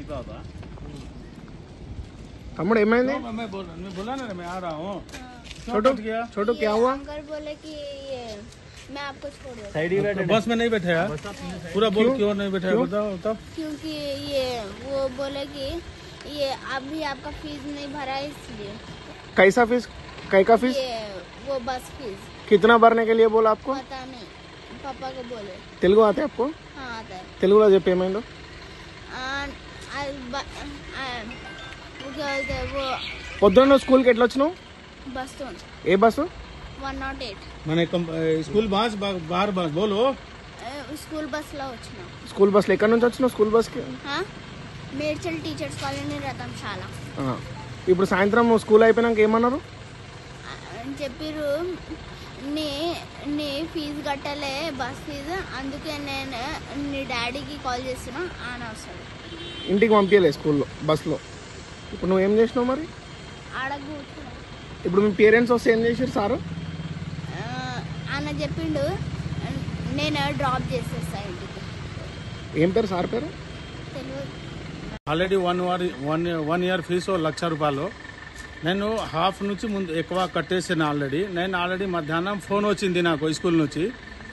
बाबा तम्मुड़ एमैंदी मैं बोला ना मैं आ रहा हूँ। छोटू क्या हुआ? अंकल बोले कि ये मैं आपको छोड़ दूँ साइड ही बस में नहीं बैठे यार, पूरा बोल क्यों नहीं बैठे बताओ बताओ। क्योंकि ये वो बोले कि ये अभी आपका फीस नहीं भरा है इसलिए। कैसा फीस? कै का फीस? ये वो बस फीस कितना भरने के लिए बोला आपको? पता नहीं, पापा को बोले। तेलुगु आते आपको? हाँ आता है। తెలుగులో చెప్పేమైందో? वो क्या बोलते हैं वो పొద్దున్న స్కూల్కి ఎట్లా వచ్చినావు? बस तो ఏ బస్సు? 108 मैंने स्कूल बस बाहर बस बोलो। स्कूल बस లో వచ్చిన। స్కూల్ బస్సులో ఎక్కడి నుంచి వచ్చినావు స్కూల్ బస్కి? మేడ్చల్ టీచర్స్ కాలనీ రతంశాల। ఇప్పుడు సాయంత్రం స్కూల్ అయిపోయినాక ఏమన్నారు? చెప్పిరు నీ ఫీజు కట్టలే బస్ ఫీజు, అందుకే నేను నీ డాడీకి కాల్ చేస్తున్నా ఆయన వస్తాడు। ఇంటికి పంపించలే స్కూల్లో బస్లో? ఇప్పుడు నువ్వు ఏం చేసినావు మరి? ఆడ కూర్చున్నా। ఇప్పుడు మీ పేరెంట్స్ వస్తే ఏం చేశారు సారు? ఆయన చెప్పిండు నేను డ్రాప్ చేసేస్తా ఇంటికి। ఏం పేరు సార్ పేరు? తెలియదు। ఆల్రెడీ 1 ఇయర్ ఫీజు 1,00,000 రూపాయలు నేను హాఫ్ నుంచి ముందు ఎక్కువ కట్టేసాను ఆల్రెడీ। నేను ఆల్రెడీ మధ్యాహ్నం ఫోన్ వచ్చింది నాకు స్కూల్ నుంచి।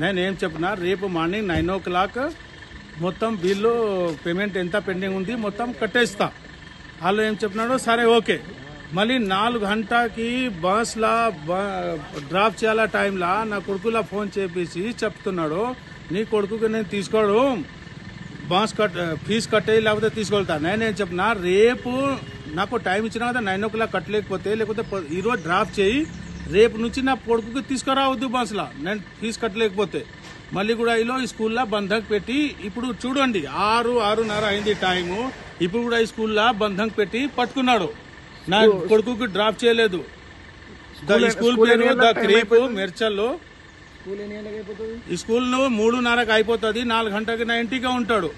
నేను ఏం చెప్పినా రేపు మార్నింగ్ 9 o'clock మొత్తం బిల్లు పేమెంట్ ఎంత పెండింగ్ ఉంది మొత్తం కట్టేస్తా। వాళ్ళు ఏం చెప్పినాడు సరే ఓకే। మళ్ళీ 4 గంటకి బస్లా డ్రాప్ చేయాల టైంలా నా కొడుకులా ఫోన్ చేపించి చెప్తున్నాడు నీ కొడుకుకి నేను తీసుకోడు బస్ ఫీజు కట్టే లేకపోతే తీసుకెళ్తా। నేనేం చెప్పినా రేపు నాకు టైం ఇచ్చినా కదా 9 o'clock కట్టలేకపోతే లేకపోతే ఈరోజు డ్రాప్ చేయి, రేపు నుంచి నా కొడుకుకి తీసుకురావద్దు బస్లా నేను ఫీజు కట్టలేకపోతే। మళ్ళీ కూడా ఇలా ఈ స్కూల్లో బంధక్ పెట్టి ఇప్పుడు చూడండి 6:30 అయింది టైము, ఇప్పుడు కూడా ఈ స్కూల్లో బంధక్ పెట్టి పట్టుకున్నాడు। నా కొడుకుకి డ్రాప్ చేయలేదు। స్కూల్ పేరు ద క్రీప్ మెర్చల్లో। ఈ స్కూల్ 3:30కి అయిపోతుంది, 4 గంటకి నా ఇంటిగా ఉంటాడు।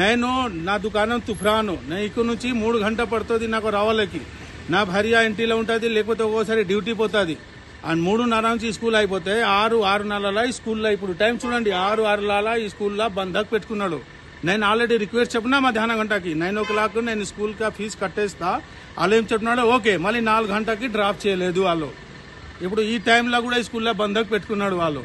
నేను నా దుకాణం తుఫ్రాను, నేను ఇక్కడ నుంచి 3 గంటలు పడుతుంది నాకు రావాలకి। నా భార్య ఇంటిలో ఉంటుంది, లేకపోతే ఒక్కోసారి డ్యూటీ పోతుంది। అండ్ 3:30 నుంచి స్కూల్ అయిపోతే 6:30 ఈ స్కూల్లో ఇప్పుడు టైం చూడండి 6:06 ఈ స్కూల్లో బంధక్ పెట్టుకున్నాడు। నేను ఆల్రెడీ రిక్వెస్ట్ చెప్పినా మధ్యాహ్నం గంటకి 9 o'clock నేను స్కూల్ కా ఫీజు కట్టేస్తా। వాళ్ళు ఏం చెప్తున్నాడు ఓకే, మళ్ళీ 4 గంటకి డ్రాప్ చేయలేదు వాళ్ళు। ఇప్పుడు ఈ టైంలో కూడా ఈ స్కూల్లో బంధక్ పెట్టుకున్నాడు వాళ్ళు।